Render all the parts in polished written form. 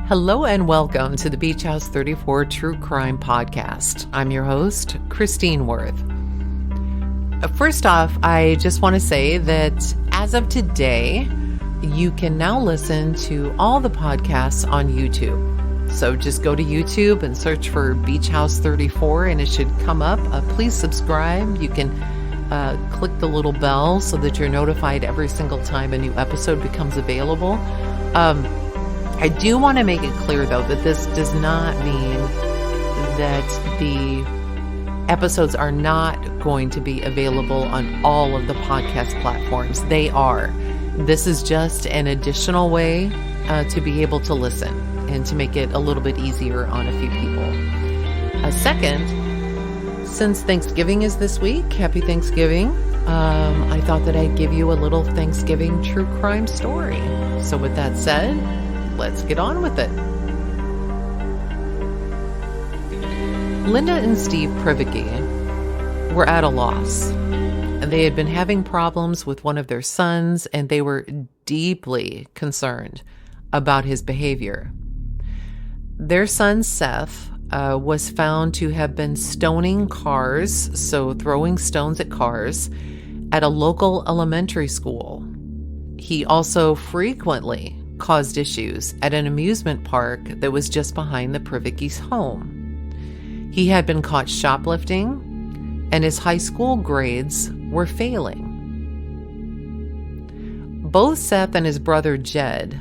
Hello and welcome to the Beach House 34 True Crime Podcast. I'm your host, Christine Worth. First off, I just want to say that as of today, you can now listen to all the podcasts on YouTube. So just go to YouTube and search for Beach House 34 and it should come up. Please subscribe. You can click the little bell so that you're notified every single time a new episode becomes available. I do want to make it clear, though, that this does not mean that the episodes are not going to be available on all of the podcast platforms. They are. This is just an additional way to be able to listen and to make it a little bit easier on a few people. Second, since Thanksgiving is this week, happy Thanksgiving. I thought that I'd give you a little Thanksgiving true crime story. So with that said, let's get on with it. Linda and Steve Privacky were at a loss. They had been having problems with one of their sons, and they were deeply concerned about his behavior. Their son, Seth, was found to have been stoning cars, so throwing stones at cars, at a local elementary school. He also frequently caused issues at an amusement park that was just behind the Privacky's home. He had been caught shoplifting, and his high school grades were failing. Both Seth and his brother Jed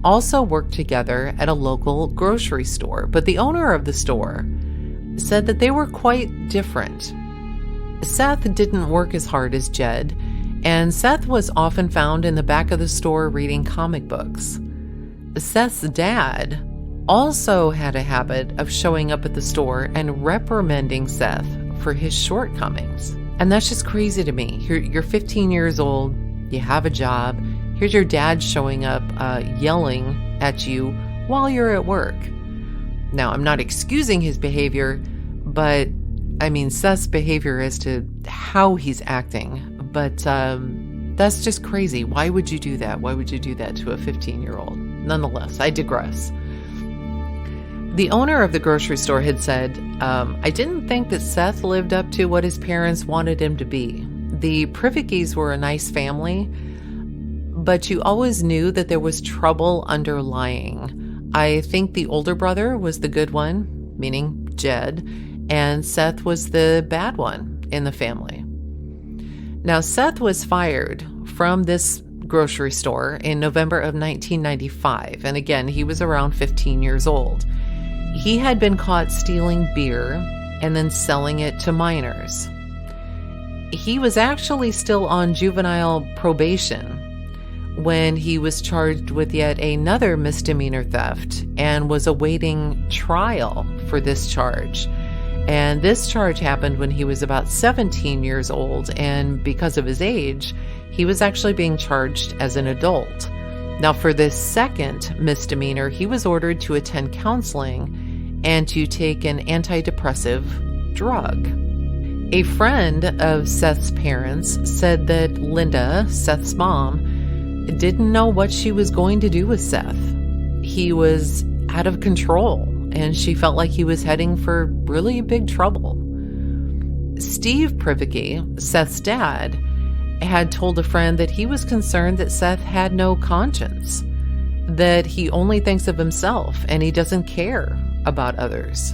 also worked together at a local grocery store, but the owner of the store said that they were quite different. Seth didn't work as hard as Jed, and Seth was often found in the back of the store reading comic books. Seth's dad also had a habit of showing up at the store and reprimanding Seth for his shortcomings. And that's just crazy to me. You're 15 years old, you have a job, here's your dad showing up yelling at you while you're at work. Now, I'm not excusing his behavior, but I mean Seth's behavior as to how he's acting. But that's just crazy. Why would you do that? Why would you do that to a 15-year-old? Nonetheless, I digress. The owner of the grocery store had said, I didn't think that Seth lived up to what his parents wanted him to be. The Privackys were a nice family, but you always knew that there was trouble underlying. I think the older brother was the good one, meaning Jed, and Seth was the bad one in the family. Now, Seth was fired from this grocery store in November of 1995, and again, he was around 15 years old. He had been caught stealing beer and then selling it to minors. He was actually still on juvenile probation when he was charged with yet another misdemeanor theft and was awaiting trial for this charge. And this charge happened when he was about 17 years old, and because of his age, he was actually being charged as an adult. Now, for this second misdemeanor, he was ordered to attend counseling and to take an antidepressive drug. A friend of Seth's parents said that Linda, Seth's mom, didn't know what she was going to do with Seth. He was out of control, and she felt like he was heading for really big trouble. Steve Privacky, Seth's dad, had told a friend that he was concerned that Seth had no conscience, that he only thinks of himself and he doesn't care about others.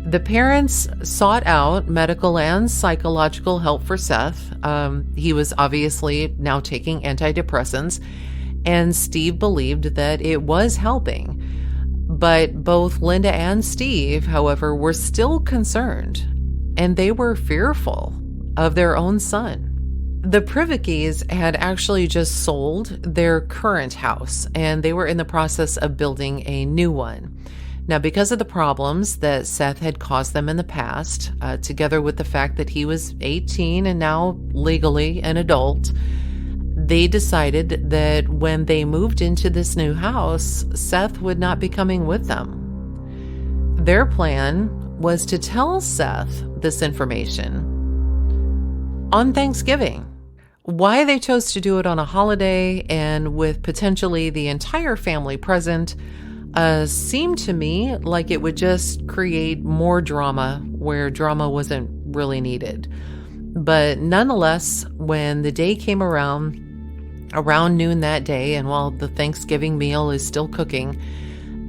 The parents sought out medical and psychological help for Seth. He was obviously now taking antidepressants, and Steve believed that it was helping. But both Linda and Steve, however, were still concerned, and they were fearful of their own son. The Privackys had actually just sold their current house, and they were in the process of building a new one. Now, because of the problems that Seth had caused them in the past, together with the fact that he was 18 and now legally an adult, they decided that when they moved into this new house, Seth would not be coming with them. Their plan was to tell Seth this information on Thanksgiving. Why they chose to do it on a holiday and with potentially the entire family present, seemed to me like it would just create more drama where drama wasn't really needed. But nonetheless, when the day came around noon that day, and while the Thanksgiving meal is still cooking,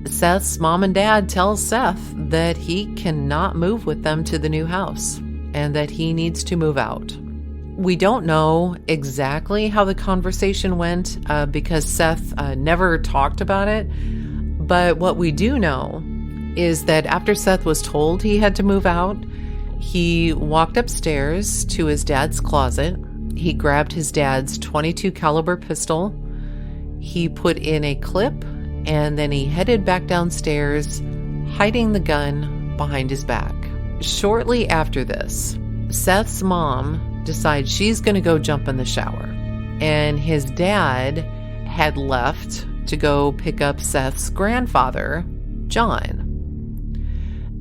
Seth's mom and dad tell Seth that he cannot move with them to the new house and that he needs to move out. We don't know exactly how the conversation went because Seth never talked about it. But what we do know is that after Seth was told he had to move out, he walked upstairs to his dad's closet. He grabbed his dad's .22 caliber pistol. He put in a clip, and then he headed back downstairs, hiding the gun behind his back. Shortly after this, Seth's mom decides she's going to go jump in the shower, and his dad had left to go pick up Seth's grandfather, John.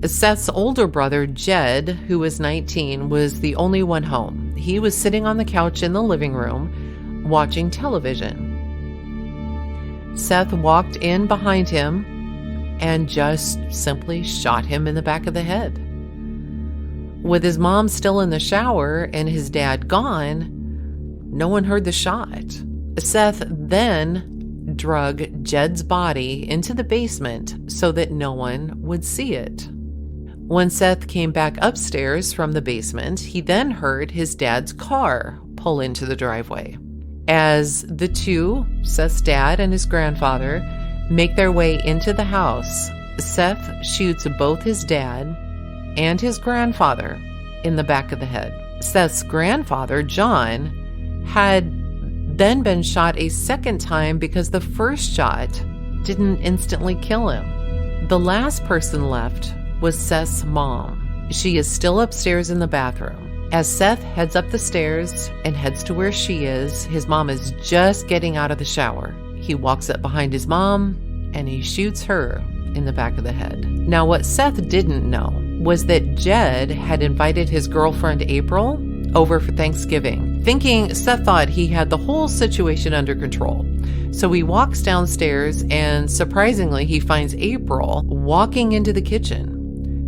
Seth's older brother, Jed, who was 19, was the only one home. He was sitting on the couch in the living room, watching television. Seth walked in behind him and just simply shot him in the back of the head. With his mom still in the shower and his dad gone, no one heard the shot. Seth then drug Jed's body into the basement so that no one would see it. When Seth came back upstairs from the basement, he then heard his dad's car pull into the driveway. As the two, Seth's dad and his grandfather, make their way into the house, Seth shoots both his dad and his grandfather in the back of the head. Seth's grandfather, John, had then been shot a second time because the first shot didn't instantly kill him. The last person left was Seth's mom. She is still upstairs in the bathroom. As Seth heads up the stairs and heads to where she is, his mom is just getting out of the shower. He walks up behind his mom and he shoots her in the back of the head. Now, what Seth didn't know was that Jed had invited his girlfriend April over for Thanksgiving, thinking Seth thought he had the whole situation under control. So he walks downstairs and surprisingly, he finds April walking into the kitchen.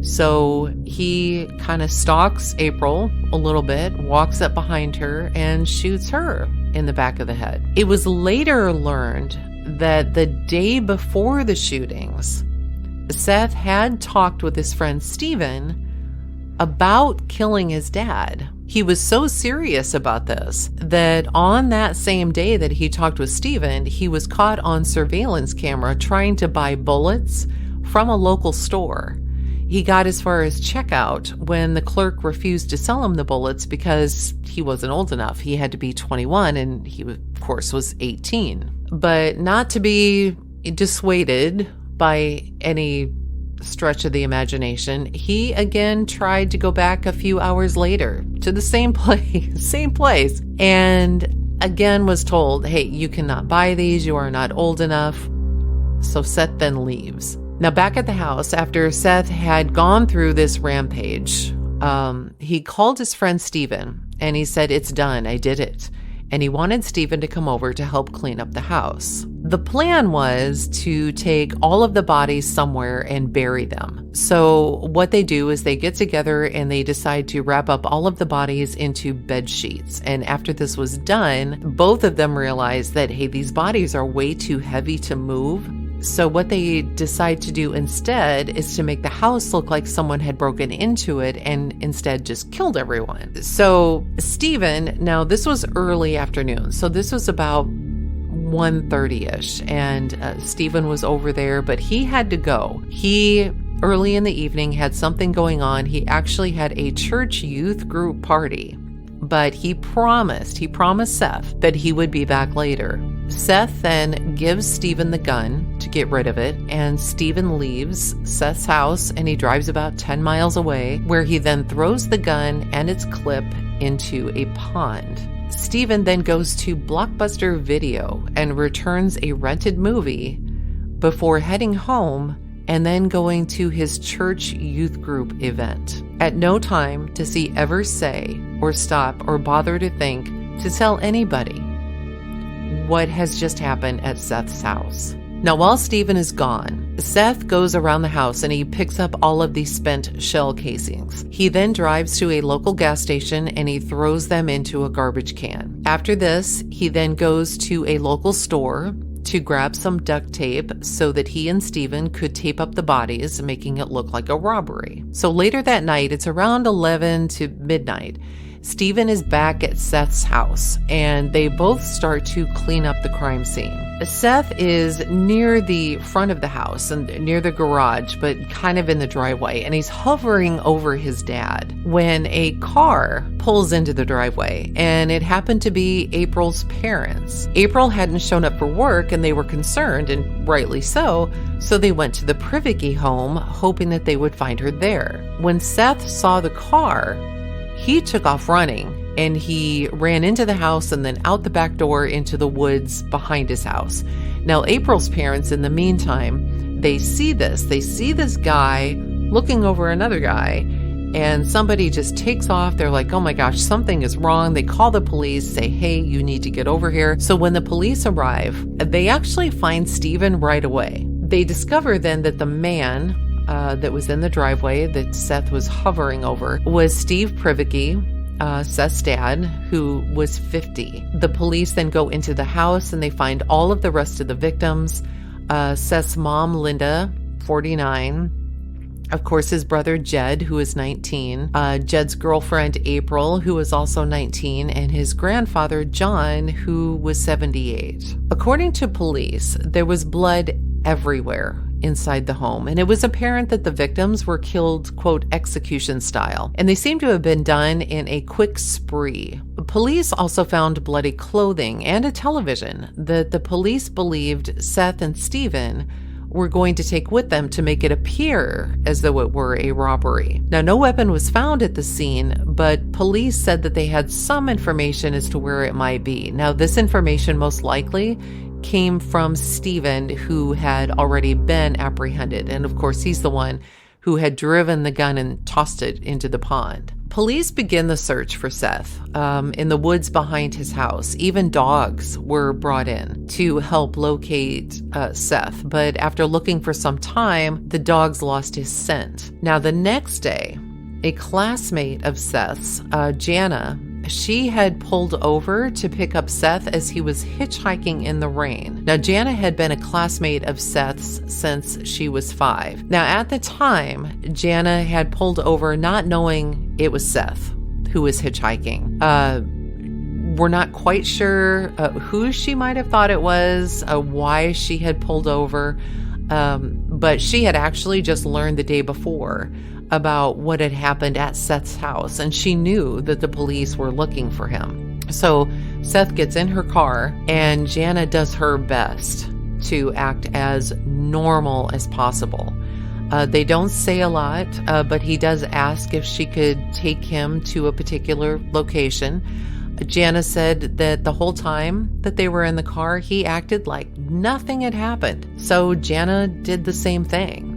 So he kind of stalks April a little bit, walks up behind her, and shoots her in the back of the head. It was later learned that the day before the shootings, Seth had talked with his friend Steven about killing his dad. He was so serious about this that on that same day that he talked with Steven, he was caught on surveillance camera trying to buy bullets from a local store. He got as far as checkout when the clerk refused to sell him the bullets because he wasn't old enough. He had to be 21 and he, of course, was 18. But not to be dissuaded by any stretch of the imagination, he again tried to go back a few hours later to the same place, and again was told, hey, you cannot buy these, you are not old enough. So Seth then leaves. Now, back at the house, after Seth had gone through this rampage, he called his friend Steven and he said, it's done, I did it. And he wanted Steven to come over to help clean up the house. The plan was to take all of the bodies somewhere and bury them. So what they do is they get together and they decide to wrap up all of the bodies into bed sheets. And after this was done, both of them realized that, hey, these bodies are way too heavy to move. So what they decide to do instead is to make the house look like someone had broken into it and instead just killed everyone. So Steven, now this was early afternoon, so this was about 1:30ish, and Steven was over there, but he had to go. He, early in the evening, had something going on. He actually had a church youth group party, but he promised Seth that he would be back later. Seth then gives Steven the gun to get rid of it, and Steven leaves Seth's house and he drives about 10 miles away, where he then throws the gun and its clip into a pond. Steven then goes to Blockbuster Video and returns a rented movie before heading home and then going to his church youth group event. At no time does he ever say or stop or bother to think to tell anybody what has just happened at Seth's house. Now, while Stephen is gone, Seth goes around the house and he picks up all of these spent shell casings. He then drives to a local gas station and he throws them into a garbage can. After this, he then goes to a local store to grab some duct tape so that he and Stephen could tape up the bodies, making it look like a robbery. So later that night, it's around 11 to midnight, Stephen is back at Seth's house, and they both start to clean up the crime scene. Seth is near the front of the house and near the garage, but kind of in the driveway, and he's hovering over his dad when a car pulls into the driveway, and it happened to be April's parents. April hadn't shown up for work, and they were concerned, and rightly so, so they went to the Privacky home, hoping that they would find her there. When Seth saw the car, he took off running, and he ran into the house and then out the back door into the woods behind his house. Now, April's parents, in the meantime, they see this guy looking over another guy, and somebody just takes off. They're like, oh my gosh, something is wrong. They call the police, say, hey, you need to get over here. So when the police arrive, they actually find Stephen right away. They discover then that the man that was in the driveway that Seth was hovering over was Steve Privacky, Seth's dad, who was 50. The police then go into the house and they find all of the rest of the victims. Seth's mom, Linda, 49. Of course, his brother, Jed, who is 19. Jed's girlfriend, April, who was also 19. And his grandfather, John, who was 78. According to police, there was blood everywhere inside the home, and it was apparent that the victims were killed, quote, execution style, and they seem to have been done in a quick spree. Police also found bloody clothing and a television that the police believed Seth and Stephen were going to take with them to make it appear as though it were a robbery. Now, no weapon was found at the scene, but police said that they had some information as to where it might be. Now, this information most likely came from Stephen, who had already been apprehended. And of course, he's the one who had driven the gun and tossed it into the pond. Police begin the search for Seth in the woods behind his house. Even dogs were brought in to help locate Seth. But after looking for some time, the dogs lost his scent. Now, the next day, a classmate of Seth's, Jana, she had pulled over to pick up Seth as he was hitchhiking in the rain. Now, Jana had been a classmate of Seth's since she was 5. Now, at the time, Jana had pulled over not knowing it was Seth who was hitchhiking. We're not quite sure who she might have thought it was, why she had pulled over, but she had actually just learned the day before about what had happened at Seth's house, and she knew that the police were looking for him. So Seth gets in her car, and Jana does her best to act as normal as possible. They don't say a lot, but he does ask if she could take him to a particular location. Jana said that the whole time that they were in the car, he acted like nothing had happened. So Jana did the same thing.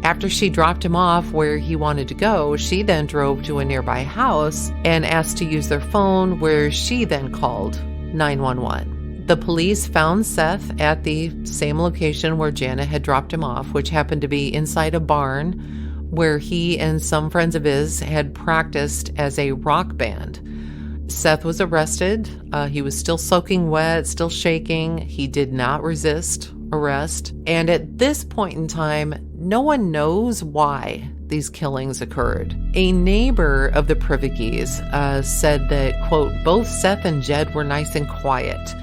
After she dropped him off where he wanted to go, she then drove to a nearby house and asked to use their phone, where she then called 911. The police found Seth at the same location where Jana had dropped him off, which happened to be inside a barn where he and some friends of his had practiced as a rock band. Seth was arrested. He was still soaking wet, still shaking. He did not resist arrest. And at this point in time, no one knows why these killings occurred. A neighbor of the Privackys said that, quote, both Seth and Jed were nice and quiet,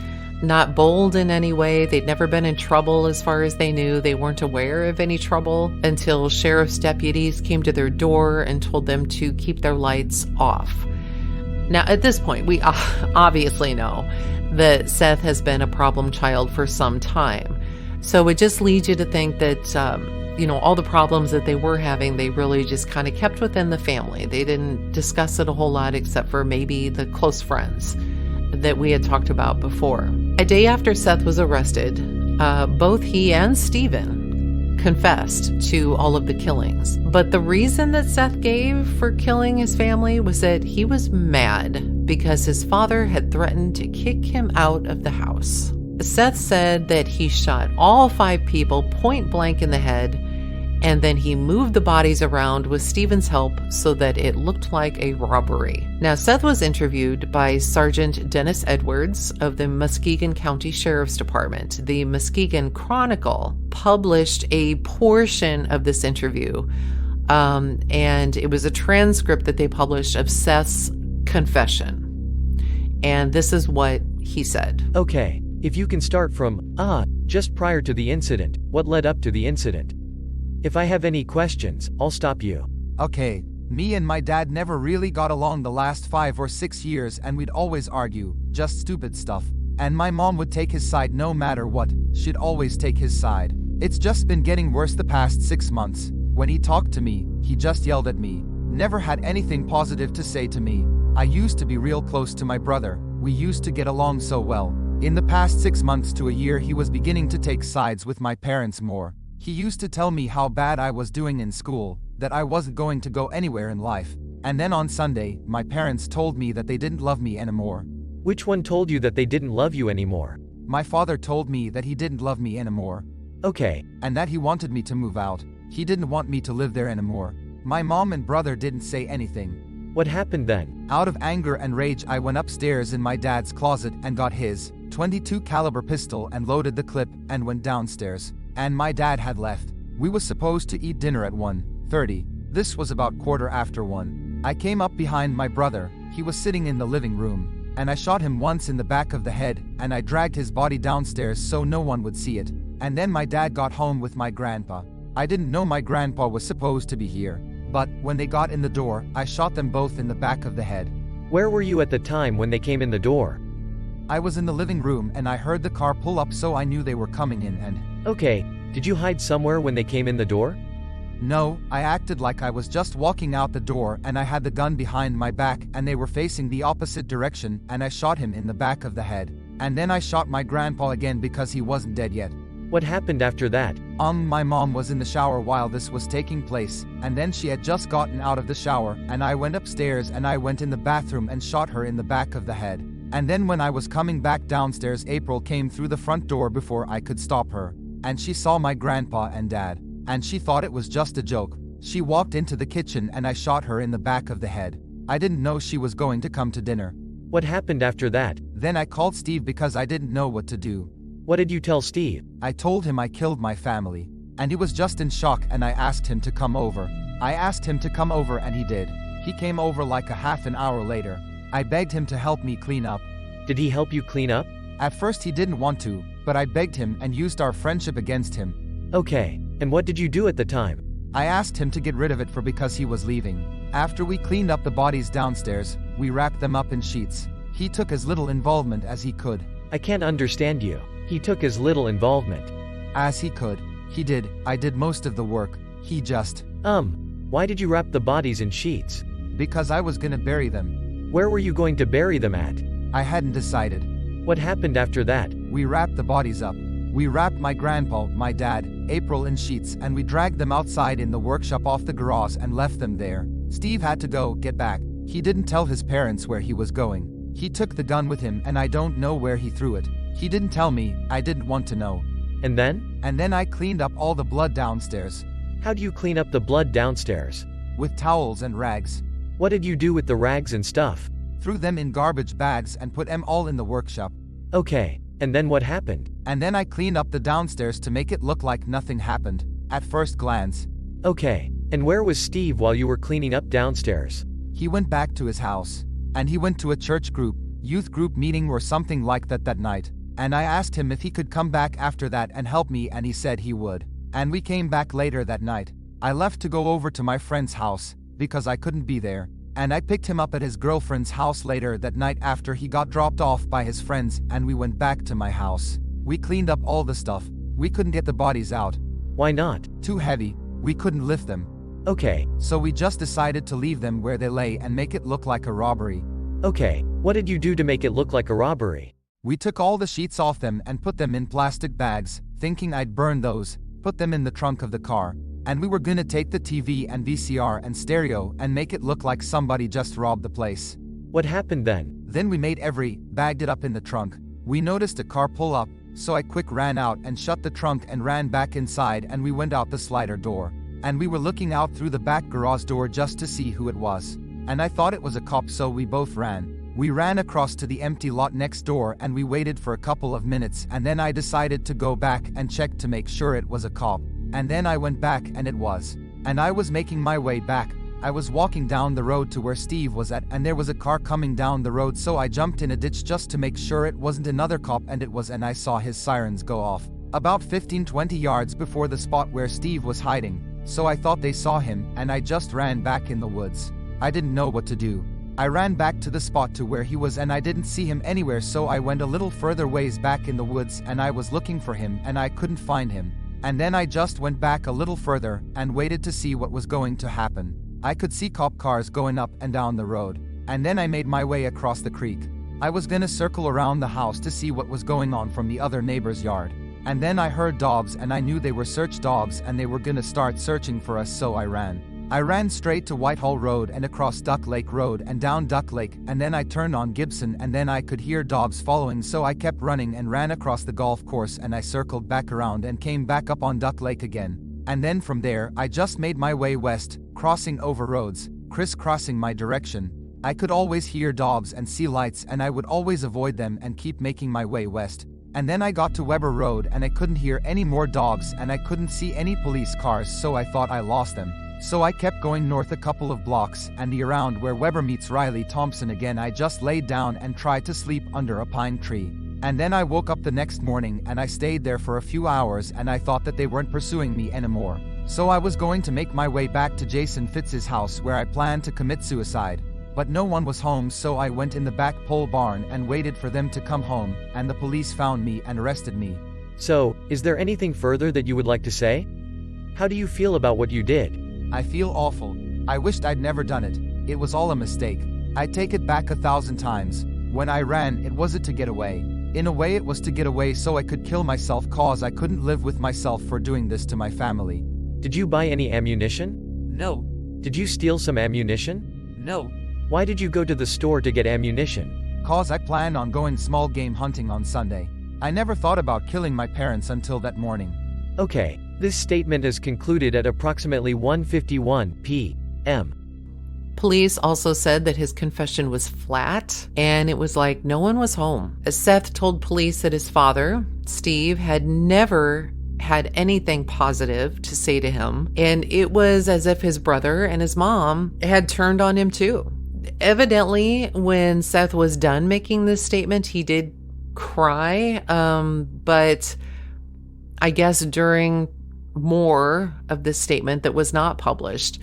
not bold in any way. They'd never been in trouble as far as they knew. They weren't aware of any trouble until sheriff's deputies came to their door and told them to keep their lights off. Now, at this point, we obviously know that Seth has been a problem child for some time. So it just leads you to think that, all the problems that they were having, they really just kind of kept within the family. They didn't discuss it a whole lot except for maybe the close friends that we had talked about before. A day after Seth was arrested, both he and Stephen confessed to all of the killings. But the reason that Seth gave for killing his family was that he was mad because his father had threatened to kick him out of the house. Seth said that he shot all 5 people point blank in the head, and then he moved the bodies around with Stephen's help so that it looked like a robbery. Now, Seth was interviewed by Sergeant Dennis Edwards of the Muskegon County Sheriff's Department. The Muskegon Chronicle published a portion of this interview, and it was a transcript that they published of Seth's confession. And this is what he said. Okay, if you can start from, just prior to the incident, what led up to the incident? If I have any questions, I'll stop you. Okay, me and my dad never really got along the last 5 or 6 years, and we'd always argue, just stupid stuff. And my mom would take his side no matter what, she'd always take his side. It's just been getting worse the past 6 months. When he talked to me, he just yelled at me. Never had anything positive to say to me. I used to be real close to my brother, we used to get along so well. In the past 6 months to a year, he was beginning to take sides with my parents more. He used to tell me how bad I was doing in school, that I wasn't going to go anywhere in life. And then on Sunday, my parents told me that they didn't love me anymore. Which one told you that they didn't love you anymore? My father told me that he didn't love me anymore. Okay. And that he wanted me to move out. He didn't want me to live there anymore. My mom and brother didn't say anything. What happened then? Out of anger and rage, I went upstairs in my dad's closet and got his .22 caliber pistol and loaded the clip and went downstairs. And my dad had left. We was supposed to eat dinner at 1:30. This was about 1:15. I came up behind my brother, he was sitting in the living room, and I shot him once in the back of the head, and I dragged his body downstairs so no one would see it. And then my dad got home with my grandpa. I didn't know my grandpa was supposed to be here. But when they got in the door, I shot them both in the back of the head. Where were you at the time when they came in the door? I was in the living room and I heard the car pull up, so I knew they were coming in. And okay, did you hide somewhere when they came in the door? No, I acted like I was just walking out the door, and I had the gun behind my back and they were facing the opposite direction, and I shot him in the back of the head. And then I shot my grandpa again because he wasn't dead yet. What happened after that? My mom was in the shower while this was taking place, and then she had just gotten out of the shower, and I went upstairs and I went in the bathroom and shot her in the back of the head. And then when I was coming back downstairs, April came through the front door before I could stop her. And she saw my grandpa and dad, and she thought it was just a joke. She walked into the kitchen and I shot her in the back of the head. I didn't know she was going to come to dinner. What happened after that? Then I called Steve because I didn't know what to do. What did you tell Steve? I told him I killed my family, and he was just in shock, and I asked him to come over. I asked him to come over and he did. He came over like a half an hour later. I begged him to help me clean up. Did he help you clean up? At first he didn't want to, but I begged him and used our friendship against him. Okay, and what did you do at the time? I asked him to get rid of it because he was leaving. After we cleaned up the bodies downstairs, we wrapped them up in sheets. He took as little involvement as he could. I can't understand you. He took as little involvement. As he could. He did. I did most of the work. He just... Why did you wrap the bodies in sheets? Because I was gonna bury them. Where were you going to bury them at? I hadn't decided. What happened after that? We wrapped the bodies up. We wrapped my grandpa, my dad, April in sheets, and we dragged them outside in the workshop off the garage and left them there. Steve had to go get back. He didn't tell his parents where he was going. He took the gun with him and I don't know where he threw it. He didn't tell me, I didn't want to know. And then? And then I cleaned up all the blood downstairs. How do you clean up the blood downstairs? With towels and rags. What did you do with the rags and stuff? Threw them in garbage bags and put them all in the workshop. Okay, and then what happened? And then I cleaned up the downstairs to make it look like nothing happened, at first glance. Okay, and where was Steve while you were cleaning up downstairs? He went back to his house. And he went to a church group, youth group meeting or something like that night. And I asked him if he could come back after that and help me, and he said he would. And we came back later that night. I left to go over to my friend's house, because I couldn't be there. And I picked him up at his girlfriend's house later that night after he got dropped off by his friends, and we went back to my house. We cleaned up all the stuff. We couldn't get the bodies out. Why not? Too heavy. We couldn't lift them. Okay. So we just decided to leave them where they lay and make it look like a robbery. Okay, what did you do to make it look like a robbery? We took all the sheets off them and put them in plastic bags, thinking I'd burn those, put them in the trunk of the car, and we were gonna take the TV and VCR and stereo and make it look like somebody just robbed the place. What happened then? Then we bagged it up in the trunk. We noticed a car pull up, so I quick ran out and shut the trunk and ran back inside, and we went out the slider door. And we were looking out through the back garage door just to see who it was. And I thought it was a cop, so we both ran. We ran across to the empty lot next door and we waited for a couple of minutes, and then I decided to go back and check to make sure it was a cop. And then I went back and it was. And I was making my way back. I was walking down the road to where Steve was at, and there was a car coming down the road, so I jumped in a ditch just to make sure it wasn't another cop, and it was, and I saw his sirens go off about 15-20 yards before the spot where Steve was hiding. So I thought they saw him, and I just ran back in the woods. I didn't know what to do. I ran back to the spot to where he was, and I didn't see him anywhere, so I went a little further ways back in the woods and I was looking for him and I couldn't find him. And then I just went back a little further and waited to see what was going to happen. I could see cop cars going up and down the road. And then I made my way across the creek. I was gonna circle around the house to see what was going on from the other neighbor's yard. And then I heard dogs, and I knew they were search dogs and they were gonna start searching for us, so I ran. I ran straight to Whitehall Road and across Duck Lake Road and down Duck Lake, and then I turned on Gibson, and then I could hear dogs following, so I kept running and ran across the golf course, and I circled back around and came back up on Duck Lake again. And then from there, I just made my way west, crossing over roads, crisscrossing my direction. I could always hear dogs and see lights, and I would always avoid them and keep making my way west. And then I got to Weber Road and I couldn't hear any more dogs and I couldn't see any police cars, so I thought I lost them. So I kept going north a couple of blocks, and around where Weber meets Riley Thompson again, I just laid down and tried to sleep under a pine tree. And then I woke up the next morning and I stayed there for a few hours, and I thought that they weren't pursuing me anymore. So I was going to make my way back to Jason Fitz's house where I planned to commit suicide. But no one was home, so I went in the back pole barn and waited for them to come home, and the police found me and arrested me. So, is there anything further that you would like to say? How do you feel about what you did? I feel awful. I wished I'd never done it. It was all a mistake. I'd take it back 1,000 times. When I ran, it wasn't to get away. In a way it was to get away so I could kill myself, cause I couldn't live with myself for doing this to my family. Did you buy any ammunition? No. Did you steal some ammunition? No. Why did you go to the store to get ammunition? Cause I planned on going small game hunting on Sunday. I never thought about killing my parents until that morning. Okay, this statement is concluded at approximately 1:51 p.m. Police also said that his confession was flat, and it was like no one was home. Seth told police that his father, Steve, had never had anything positive to say to him, and it was as if his brother and his mom had turned on him too. Evidently, when Seth was done making this statement, he did cry, but I guess during more of this statement that was not published,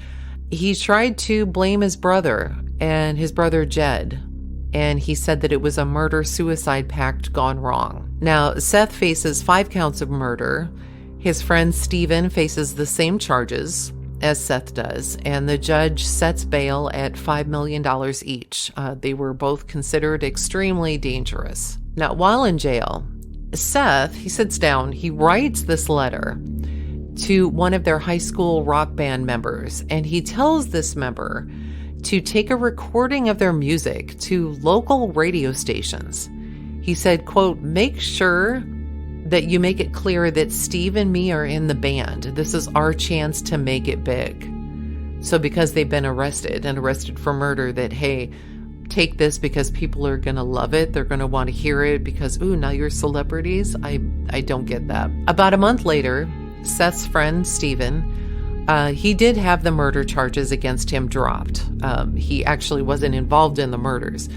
he tried to blame his brother and his brother Jed, and he said that it was a murder-suicide pact gone wrong. Now, Seth faces 5 counts of murder. His friend Steven faces the same charges as Seth does, and the judge sets bail at $5 million each. They were both considered extremely dangerous. Now, while in jail, Seth, he sits down, he writes this letter to one of their high school rock band members, and he tells this member to take a recording of their music to local radio stations. He said, quote, "Make sure that you make it clear that Steve and me are in the band. This is our chance to make it big." So because they've been arrested for murder, that, hey, take this because people are going to love it. They're going to want to hear it because, ooh, now you're celebrities. I don't get that. About a month later, Seth's friend, Steven, he did have the murder charges against him dropped. He actually wasn't involved in the murders.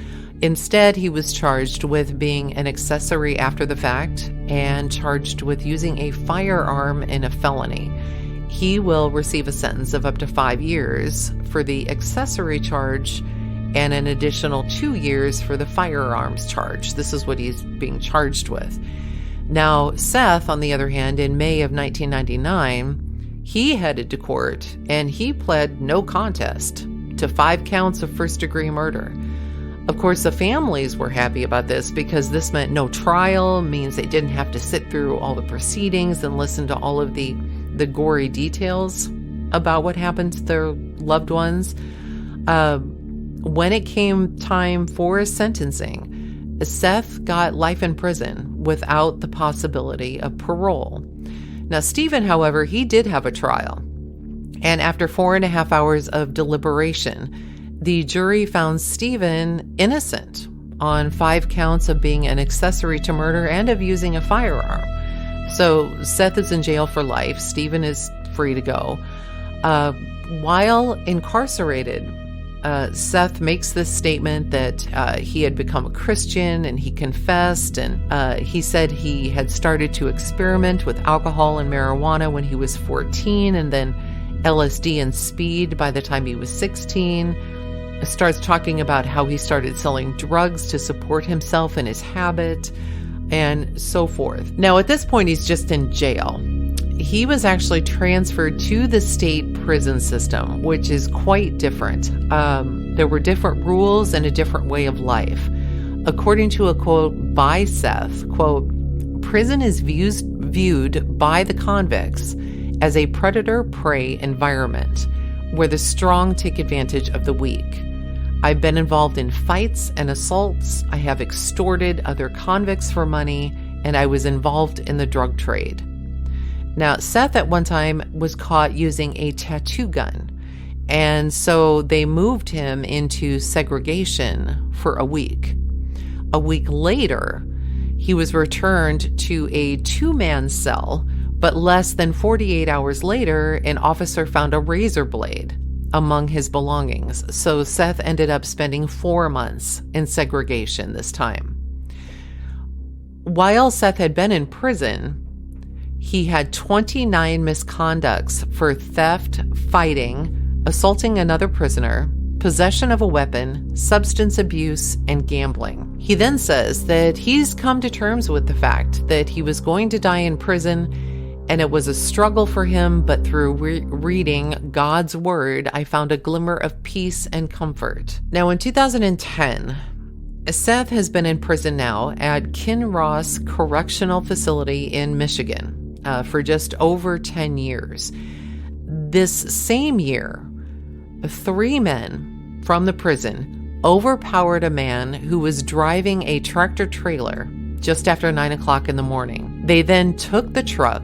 Instead, he was charged with being an accessory after the fact and charged with using a firearm in a felony. He will receive a sentence of up to 5 years for the accessory charge and an additional 2 years for the firearms charge. This is what he's being charged with. Now, Seth, on the other hand, in May of 1999, he headed to court and he pled no contest to 5 counts of first-degree murder. Of course, the families were happy about this because this meant no trial, means they didn't have to sit through all the proceedings and listen to all of the gory details about what happened to their loved ones. When it came time for sentencing, Seth got life in prison without the possibility of parole. Now, Stephen, however, he did have a trial. And after 4.5 hours of deliberation, the jury found Stephen innocent on 5 counts of being an accessory to murder and of using a firearm. So Seth is in jail for life. Stephen is free to go. While incarcerated, Seth makes this statement that he had become a Christian and he confessed, and he said he had started to experiment with alcohol and marijuana when he was 14, and then LSD and speed by the time he was 16. Starts talking about how he started selling drugs to support himself and his habit, and so forth. Now, at this point, he's just in jail. He was actually transferred to the state prison system, which is quite different. There were different rules and a different way of life. According to a quote by Seth, quote, "Prison is viewed by the convicts as a predator-prey environment where the strong take advantage of the weak. I've been involved in fights and assaults. I have extorted other convicts for money, and I was involved in the drug trade." Now, Seth at one time was caught using a tattoo gun, and so they moved him into segregation for a week. A week later, he was returned to a 2-man cell, but less than 48 hours later, an officer found a razor blade among his belongings. So Seth ended up spending 4 months in segregation this time. While Seth had been in prison, he had 29 misconducts for theft, fighting, assaulting another prisoner, possession of a weapon, substance abuse, and gambling. He then says that he's come to terms with the fact that he was going to die in prison, and it was a struggle for him, but through reading God's word, I found a glimmer of peace and comfort. Now, in 2010, Seth has been in prison now at Kinross Correctional Facility in Michigan for just over 10 years. This same year, 3 men from the prison overpowered a man who was driving a tractor trailer just after 9 o'clock in the morning. They then took the truck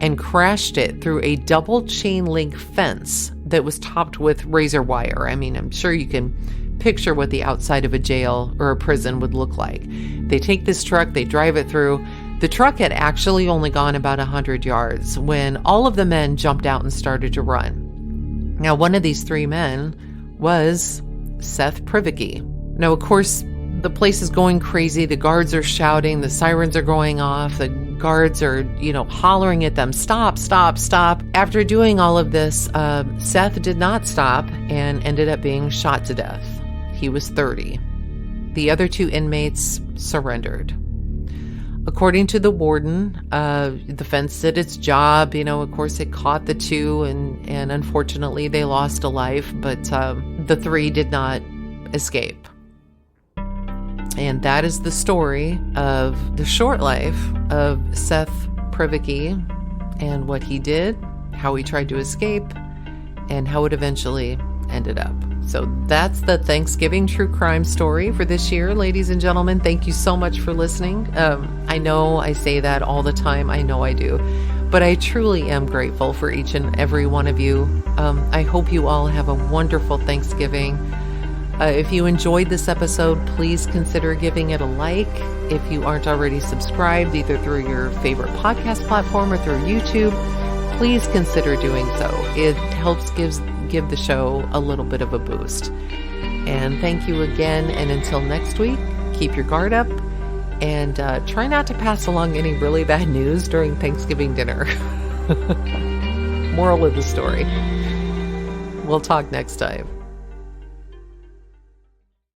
and crashed it through a double chain link fence that was topped with razor wire. I mean, I'm sure you can picture what the outside of a jail or a prison would look like. They take this truck, they drive it through. The truck had actually only gone about 100 yards when all of the men jumped out and started to run. Now, one of these 3 men was Seth Privacky. Now, of course, the place is going crazy. The guards are shouting. The sirens are going off. The guards are, hollering at them, "Stop, stop, stop." After doing all of this, Seth did not stop and ended up being shot to death. He was 30. The other 2 inmates surrendered. According to the warden, the fence did its job. Of course, it caught the 2, and unfortunately, they lost a life, but the 3 did not escape. And that is the story of the short life of Seth Privacky and what he did, how he tried to escape, and how it eventually ended up. So that's the Thanksgiving true crime story for this year, ladies and gentlemen. Thank you so much for listening. I know I say that all the time. I know I do. But I truly am grateful for each and every one of you. I hope you all have a wonderful Thanksgiving. If you enjoyed this episode, please consider giving it a like. If you aren't already subscribed, either through your favorite podcast platform or through YouTube, please consider doing so. It helps give the show a little bit of a boost. And thank you again. And until next week, keep your guard up and try not to pass along any really bad news during Thanksgiving dinner. Moral of the story. We'll talk next time.